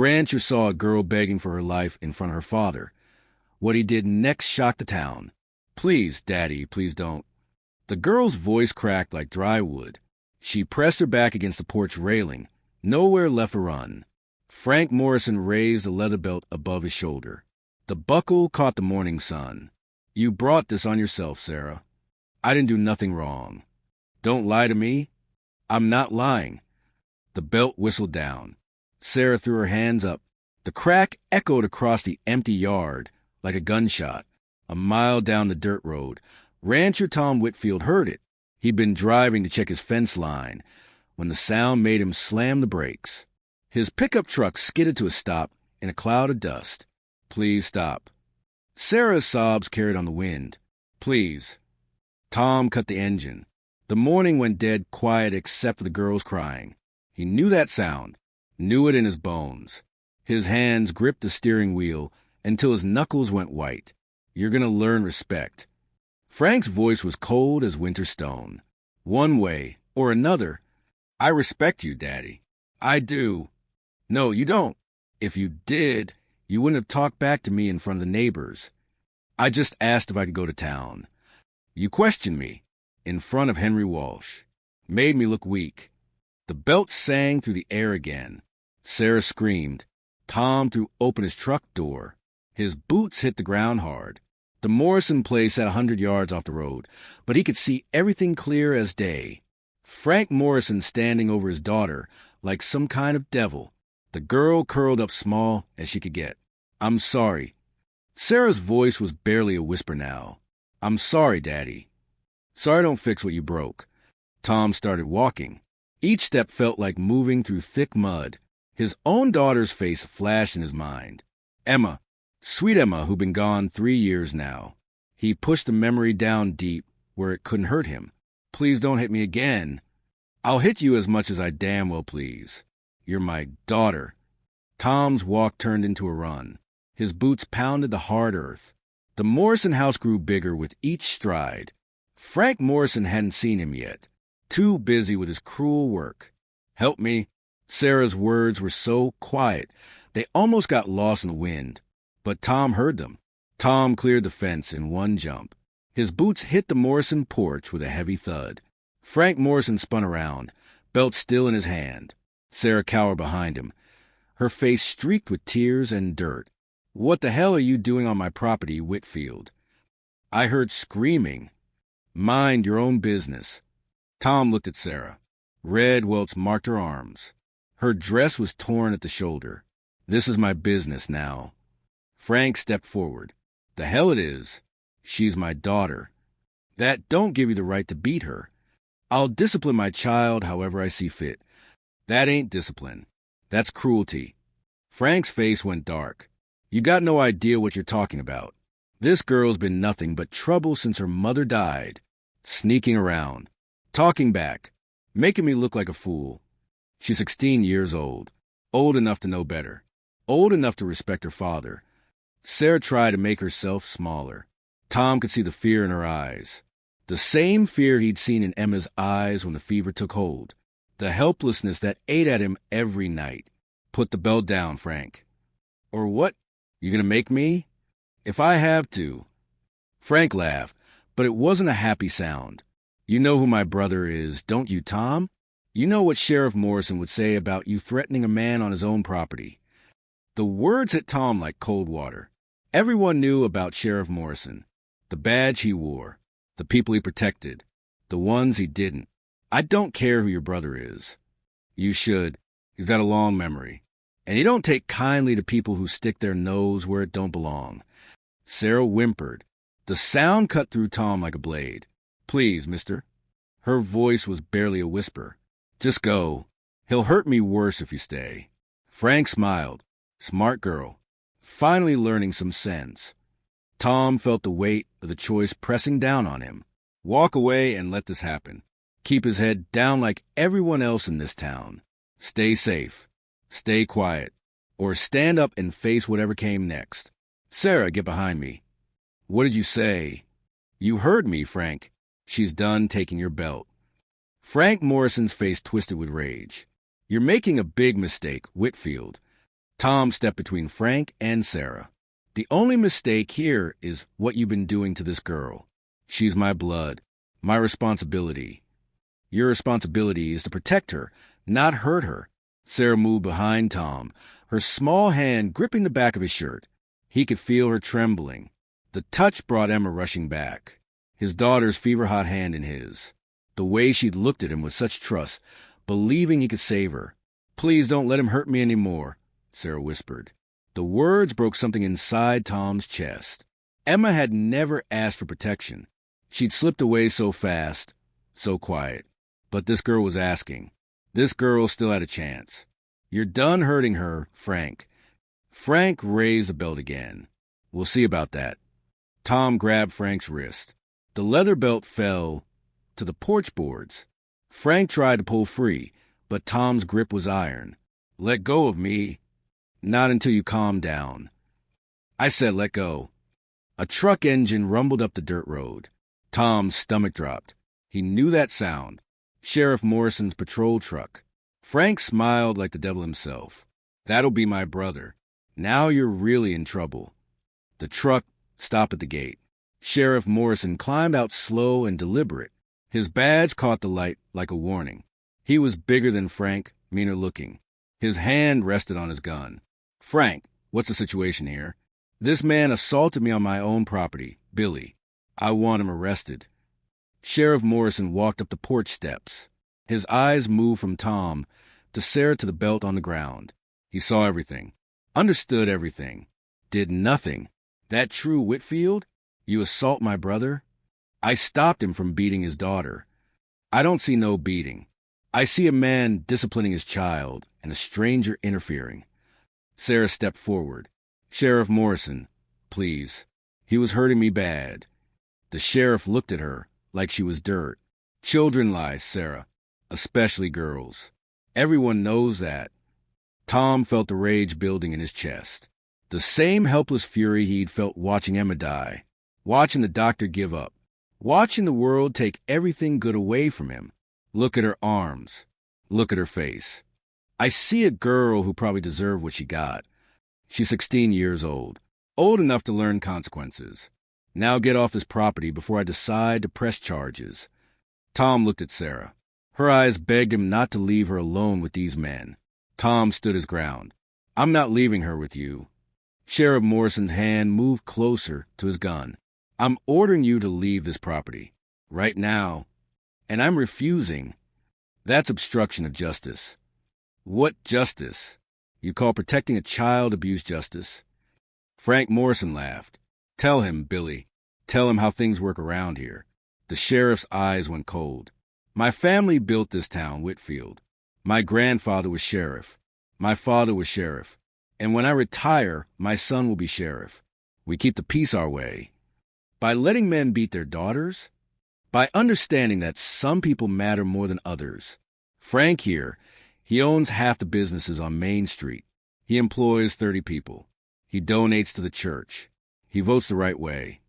rancher saw a girl begging for her life in front of her father. What he did next shocked the town. "Please, Daddy, please don't." The girl's voice cracked like dry wood. She pressed her back against the porch railing. Nowhere left a run. Frank Morrison raised the leather belt above his shoulder. The buckle caught the morning sun. "You brought this on yourself, Sarah. I didn't do nothing wrong. Don't lie to me." "I'm not lying." The belt whistled down. Sarah threw her hands up. The crack echoed across the empty yard like a gunshot. A mile down the dirt road, Rancher Tom Whitfield heard it. He'd been driving to check his fence line when the sound made him slam the brakes. His pickup truck skidded to a stop in a cloud of dust. "Please stop." Sarah's sobs carried on the wind. "Please." Tom cut the engine. The morning went dead quiet except for the girls crying. He knew that sound, knew it in his bones. His hands gripped the steering wheel until his knuckles went white. "You're going to learn respect." Frank's voice was cold as winter stone. "One way or another, I respect you, Daddy. I do." "No, you don't. If you did, you wouldn't have talked back to me in front of the neighbors. I just asked if I could go to town. You questioned me in front of Henry Walsh. Made me look weak." The belt sang through the air again. Sarah screamed. Tom threw open his truck door. His boots hit the ground hard. The Morrison place sat 100 yards off the road, but he could see everything clear as day. Frank Morrison standing over his daughter like some kind of devil. The girl curled up small as she could get. "I'm sorry." Sarah's voice was barely a whisper now. "I'm sorry, Daddy. Sorry I don't fix what you broke." Tom started walking. Each step felt like moving through thick mud. His own daughter's face flashed in his mind. Emma. Sweet Emma, who'd been gone 3 years now. He pushed the memory down deep where it couldn't hurt him. "Please don't hit me again." "I'll hit you as much as I damn well please. You're my daughter." Tom's walk turned into a run. His boots pounded the hard earth. The Morrison house grew bigger with each stride. Frank Morrison hadn't seen him yet, too busy with his cruel work. "Help me." Sarah's words were so quiet, they almost got lost in the wind. But Tom heard them. Tom cleared the fence in one jump. His boots hit the Morrison porch with a heavy thud. Frank Morrison spun around, belt still in his hand. Sarah cowered behind him, her face streaked with tears and dirt. "What the hell are you doing on my property, Whitfield?" "I heard screaming." "Mind your own business." Tom looked at Sarah. Red welts marked her arms. Her dress was torn at the shoulder. "This is my business now." Frank stepped forward. "The hell it is. She's my daughter. That don't give you the right to beat her. I'll discipline my child however I see fit. That ain't discipline. That's cruelty." Frank's face went dark. "You got no idea what you're talking about. This girl's been nothing but trouble since her mother died. Sneaking around, talking back, making me look like a fool. She's 16 years old enough to know better, old enough to respect her father." Sarah tried to make herself smaller. Tom could see the fear in her eyes. The same fear he'd seen in Emma's eyes when the fever took hold. The helplessness that ate at him every night. "Put the belt down, Frank." "Or what? You gonna make me?" "If I have to." Frank laughed, but it wasn't a happy sound. "You know who my brother is, don't you, Tom? You know what Sheriff Morrison would say about you threatening a man on his own property." The words hit Tom like cold water. Everyone knew about Sheriff Morrison, the badge he wore, the people he protected, the ones he didn't. "I don't care who your brother is." "You should. He's got a long memory. And you don't take kindly to people who stick their nose where it don't belong." Sarah whimpered. The sound cut through Tom like a blade. "Please, mister." Her voice was barely a whisper. "Just go. He'll hurt me worse if you stay." Frank smiled. Smart girl. Finally learning some sense. Tom felt the weight of the choice pressing down on him. Walk away and let this happen. Keep his head down like everyone else in this town. Stay safe. Stay quiet. Or stand up and face whatever came next. "Sarah, get behind me." "What did you say?" "You heard me, Frank. She's done taking your belt." Frank Morrison's face twisted with rage. "You're making a big mistake, Whitfield. Tom stepped between Frank and Sarah. The only mistake here is what you've been doing to this girl. She's my blood, my responsibility. Your responsibility is to protect her, not hurt her. Sarah moved behind Tom, her small hand gripping the back of his shirt. He could feel her trembling. The touch brought Emma rushing back, his daughter's fever-hot hand in his. The way she'd looked at him with such trust, believing he could save her. "Please don't let him hurt me any more," Sarah whispered. The words broke something inside Tom's chest. Emma had never asked for protection. She'd slipped away so fast, so quiet. But this girl was asking. This girl still had a chance. "You're done hurting her, Frank." Frank raised the belt again. "We'll see about that." Tom grabbed Frank's wrist. The leather belt fell to the porch boards. Frank tried to pull free, but Tom's grip was iron. "Let go of me." "Not until you calm down." "I said let go." A truck engine rumbled up the dirt road. Tom's stomach dropped. He knew that sound. Sheriff Morrison's patrol truck. Frank smiled like the devil himself. "That'll be my brother. Now you're really in trouble." The truck stopped at the gate. Sheriff Morrison climbed out slow and deliberate. His badge caught the light like a warning. He was bigger than Frank, meaner looking. His hand rested on his gun. "Frank, what's the situation here?" "This man assaulted me on my own property, Billy. I want him arrested." Sheriff Morrison walked up the porch steps. His eyes moved from Tom to Sarah to the belt on the ground. He saw everything, understood everything, did nothing. "That true, Whitfield? You assault my brother?" "I stopped him from beating his daughter." "I don't see no beating. I see a man disciplining his child and a stranger interfering." Sarah stepped forward. "Sheriff Morrison, please. He was hurting me bad." The sheriff looked at her like she was dirt. "Children lie, Sarah, especially girls. Everyone knows that." Tom felt the rage building in his chest. The same helpless fury he'd felt watching Emma die, watching the doctor give up, watching the world take everything good away from him. Look at her arms. Look at her face. "I see a girl who probably deserved what she got. She's 16 years old enough to learn consequences. Now get off this property before I decide to press charges." Tom looked at Sarah. Her eyes begged him not to leave her alone with these men. Tom stood his ground. "I'm not leaving her with you." Sheriff Morrison's hand moved closer to his gun. "I'm ordering you to leave this property. Right now. And I'm refusing. That's obstruction of justice." "What justice? You call protecting a child abuse justice?" Frank Morrison laughed. "Tell him, Billy. Tell him how things work around here." The sheriff's eyes went cold. "My family built this town, Whitfield. My grandfather was sheriff. My father was sheriff. And when I retire, my son will be sheriff. We keep the peace our way. By letting men beat their daughters? By understanding that some people matter more than others. Frank here, he owns half the businesses on Main Street. He employs 30 people. He donates to the church. He votes the right way."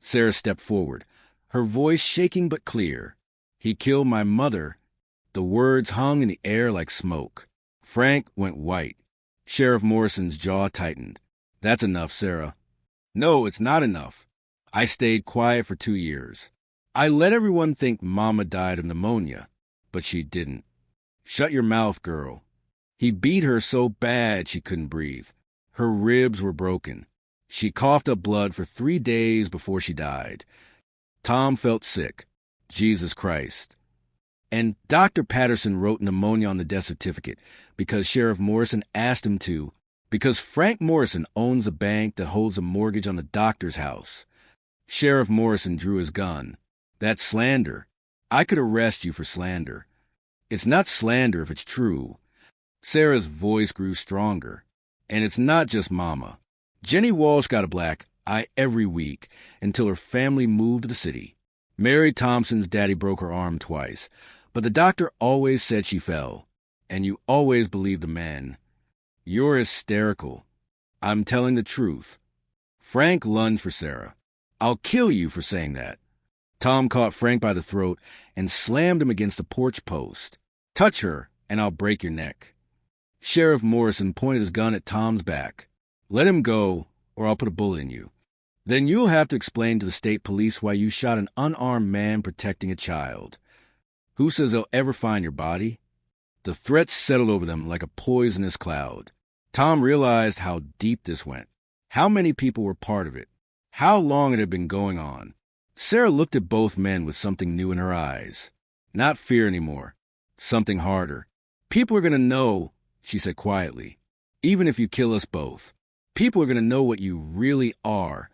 Sarah stepped forward, her voice shaking but clear. "He killed my mother." The words hung in the air like smoke. Frank went white. Sheriff Morrison's jaw tightened. "That's enough, Sarah." "No, it's not enough. I stayed quiet for 2 years. I let everyone think Mama died of pneumonia, but she didn't." "Shut your mouth, girl." He beat her so bad she couldn't breathe. Her ribs were broken. She coughed up blood for 3 days before she died. Tom felt sick. Jesus Christ. And Dr. Patterson wrote pneumonia on the death certificate because Sheriff Morrison asked him to, because Frank Morrison owns a bank that holds a mortgage on the doctor's house. Sheriff Morrison drew his gun. "That's slander. I could arrest you for slander." "It's not slander if it's true." Sarah's voice grew stronger. "And it's not just Mama. Jenny Walsh got a black eye every week until her family moved to the city. Mary Thompson's daddy broke her arm twice, but the doctor always said she fell. And you always believed the men. You're hysterical." "I'm telling the truth." Frank lunged for Sarah. "I'll kill you for saying that." Tom caught Frank by the throat and slammed him against the porch post. "Touch her, and I'll break your neck." Sheriff Morrison pointed his gun at Tom's back. Let him go, or I'll put a bullet in you. Then you'll have to explain to the state police why you shot an unarmed man protecting a child. Who says they'll ever find your body? The threats settled over them like a poisonous cloud. Tom realized how deep this went, how many people were part of it, how long it had been going on. Sarah looked at both men with something new in her eyes. Not fear anymore, something harder. People are going to know, she said quietly, even if you kill us both. People are going to know what you really are.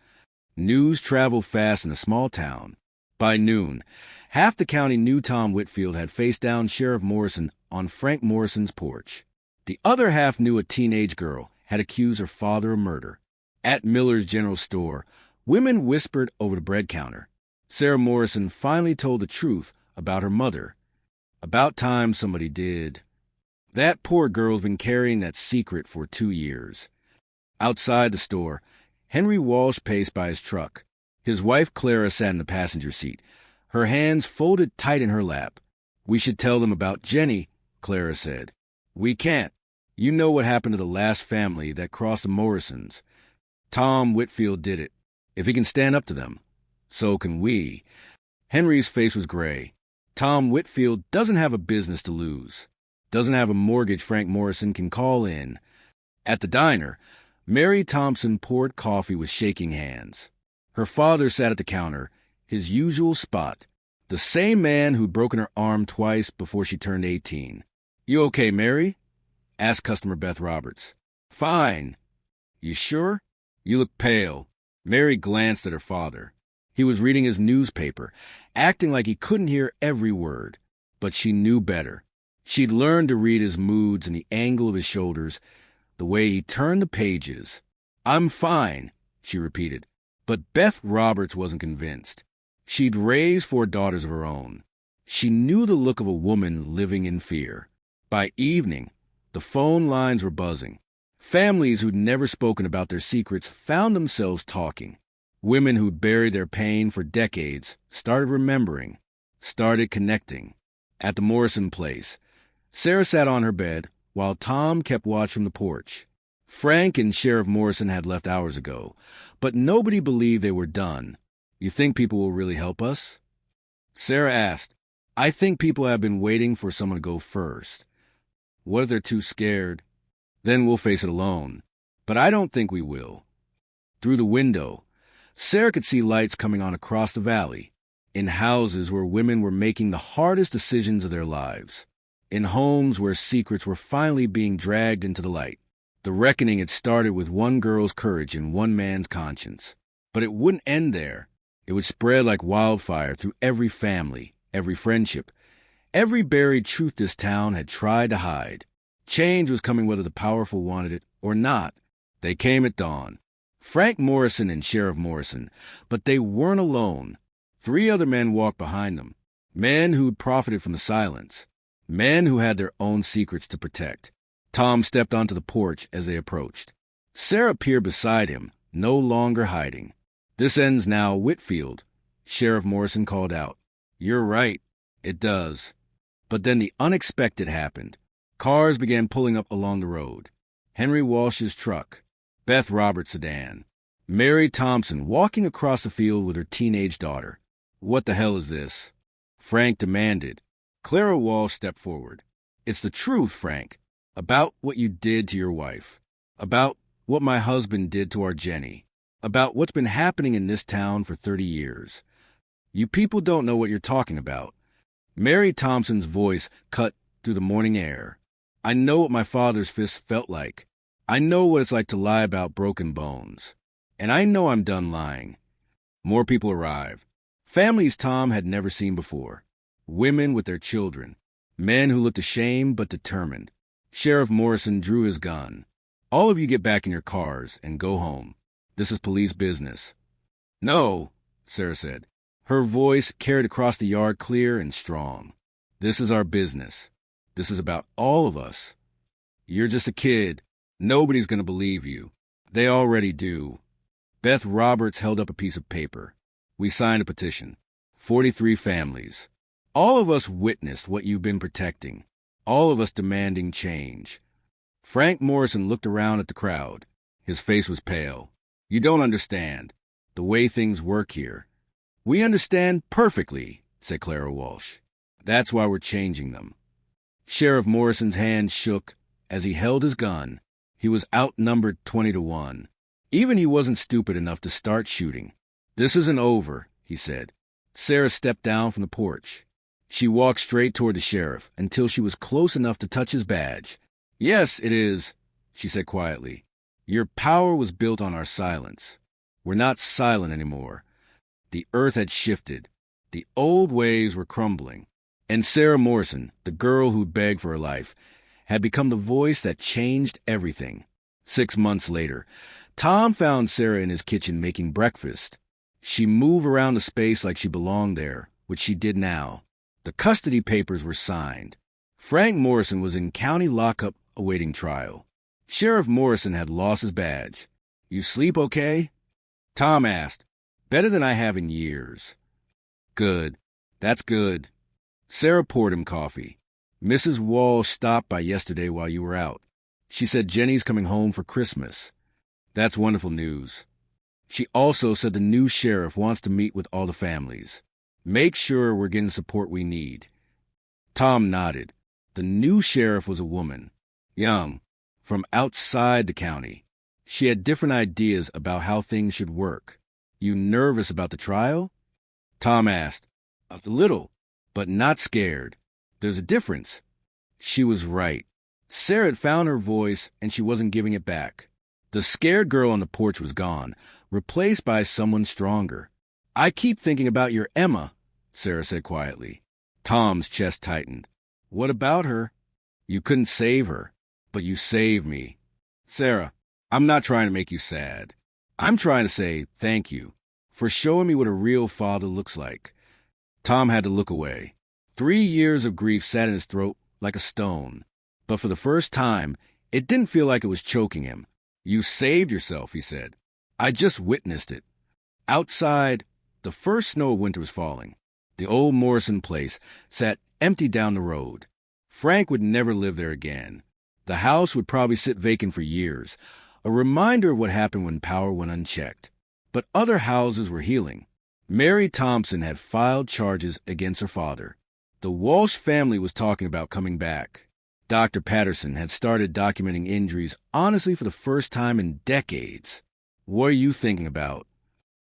News traveled fast in a small town. By noon, half the county knew Tom Whitfield had faced down Sheriff Morrison on Frank Morrison's porch. The other half knew a teenage girl had accused her father of murder. At Miller's General Store, women whispered over the bread counter. Sarah Morrison finally told the truth about her mother. About time somebody did. That poor girl's been carrying that secret for 2 years. Outside the store, Henry Walsh paced by his truck. His wife Clara sat in the passenger seat, her hands folded tight in her lap. We should tell them about Jenny, Clara said. We can't. You know what happened to the last family that crossed the Morrisons. Tom Whitfield did it. If he can stand up to them, so can we. Henry's face was gray. Tom Whitfield doesn't have a business to lose. Doesn't have a mortgage Frank Morrison can call in. At the diner, Mary Thompson poured coffee with shaking hands. Her father sat at the counter, his usual spot, the same man who'd broken her arm twice before she turned 18. You okay, Mary? Asked customer Beth Roberts. Fine. You sure? You look pale. Mary glanced at her father. He was reading his newspaper, acting like he couldn't hear every word. But she knew better. She'd learned to read his moods and the angle of his shoulders, the way he turned the pages. I'm fine, she repeated. But Beth Roberts wasn't convinced. She'd raised 4 daughters of her own. She knew the look of a woman living in fear. By evening, the phone lines were buzzing. Families who'd never spoken about their secrets found themselves talking. Women who'd buried their pain for decades started remembering, started connecting. At the Morrison place, Sarah sat on her bed while Tom kept watch from the porch. Frank and Sheriff Morrison had left hours ago, but nobody believed they were done. You think people will really help us? Sarah asked. I think people have been waiting for someone to go first. What if they're too scared? Then we'll face it alone. But I don't think we will. Through the window, Sarah could see lights coming on across the valley, in houses where women were making the hardest decisions of their lives, in homes where secrets were finally being dragged into the light. The reckoning had started with one girl's courage and one man's conscience. But it wouldn't end there. It would spread like wildfire through every family, every friendship, every buried truth this town had tried to hide. Change was coming whether the powerful wanted it or not. They came at dawn. Frank Morrison and Sheriff Morrison. But they weren't alone. 3 other men walked behind them. Men who'd profited from the silence. Men who had their own secrets to protect. Tom stepped onto the porch as they approached. Sarah peered beside him, no longer hiding. This ends now, Whitfield, Sheriff Morrison called out. You're right, it does. But then the unexpected happened. Cars began pulling up along the road. Henry Walsh's truck, Beth Roberts' sedan, Mary Thompson walking across the field with her teenage daughter. What the hell is this? Frank demanded. Clara Walsh stepped forward. It's the truth, Frank. About what you did to your wife. About what my husband did to our Jenny. About what's been happening in this town for 30 years. You people don't know what you're talking about. Mary Thompson's voice cut through the morning air. I know what my father's fist felt like. I know what it's like to lie about broken bones. And I know I'm done lying. More people arrived. Families Tom had never seen before. Women with their children. Men who looked ashamed but determined. Sheriff Morrison drew his gun. All of you get back in your cars and go home. This is police business. No, Sarah said. Her voice carried across the yard clear and strong. This is our business. This is about all of us. You're just a kid. Nobody's going to believe you. They already do. Beth Roberts held up a piece of paper. We signed a petition. 43 families. All of us witnessed what you've been protecting. All of us demanding change. Frank Morrison looked around at the crowd. His face was pale. You don't understand the way things work here. We understand perfectly, said Clara Walsh. That's why we're changing them. Sheriff Morrison's hand shook as he held his gun. He was outnumbered 20-1. Even he wasn't stupid enough to start shooting. This isn't over, he said. Sarah stepped down from the porch. She walked straight toward the sheriff until she was close enough to touch his badge. Yes, it is, she said quietly. Your power was built on our silence. We're not silent anymore. The earth had shifted. The old ways were crumbling. And Sarah Morrison, the girl who begged for her life, had become the voice that changed everything. 6 months later, Tom found Sarah in his kitchen making breakfast. She moved around the space like she belonged there, which she did now. The custody papers were signed. Frank Morrison was in county lockup awaiting trial. Sheriff Morrison had lost his badge. You sleep okay? Tom asked. Better than I have in years. Good. That's good. Sarah poured him coffee. Mrs. Walsh stopped by yesterday while you were out. She said Jenny's coming home for Christmas. That's wonderful news. She also said the new sheriff wants to meet with all the families. Make sure we're getting support we need. Tom nodded. The new sheriff was a woman, young, from outside the county. She had different ideas about how things should work. You nervous about the trial? Tom asked. A little, but not scared. There's a difference. She was right. Sarah had found her voice, and she wasn't giving it back. The scared girl on the porch was gone, replaced by someone stronger. I keep thinking about your Emma, Sarah said quietly. Tom's chest tightened. What about her? You couldn't save her, but you saved me. Sarah, I'm not trying to make you sad. I'm trying to say thank you for showing me what a real father looks like. Tom had to look away. 3 years of grief sat in his throat like a stone. But for the first time, it didn't feel like it was choking him. You saved yourself, he said. I just witnessed it. Outside, the first snow of winter was falling. The old Morrison place sat empty down the road. Frank would never live there again. The house would probably sit vacant for years, a reminder of what happened when power went unchecked. But other houses were healing. Mary Thompson had filed charges against her father. The Walsh family was talking about coming back. Dr. Patterson had started documenting injuries honestly for the first time in decades. What are you thinking about?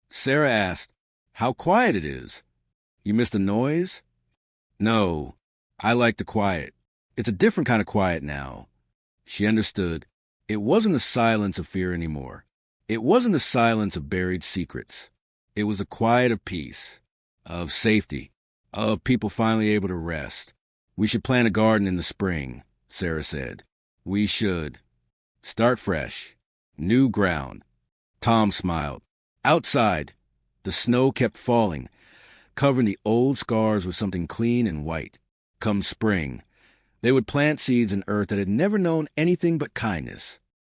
Sarah asked, How quiet it is. You missed the noise? No, I like the quiet. It's a different kind of quiet now. She understood. It wasn't the silence of fear anymore. It wasn't the silence of buried secrets. It was a quiet of peace, of safety, of people finally able to rest. We should plant a garden in the spring, Sarah said. We should. Start fresh. New ground. Tom smiled. Outside, the snow kept falling, covering the old scars with something clean and white. Come spring, they would plant seeds in earth that had never known anything but kindness.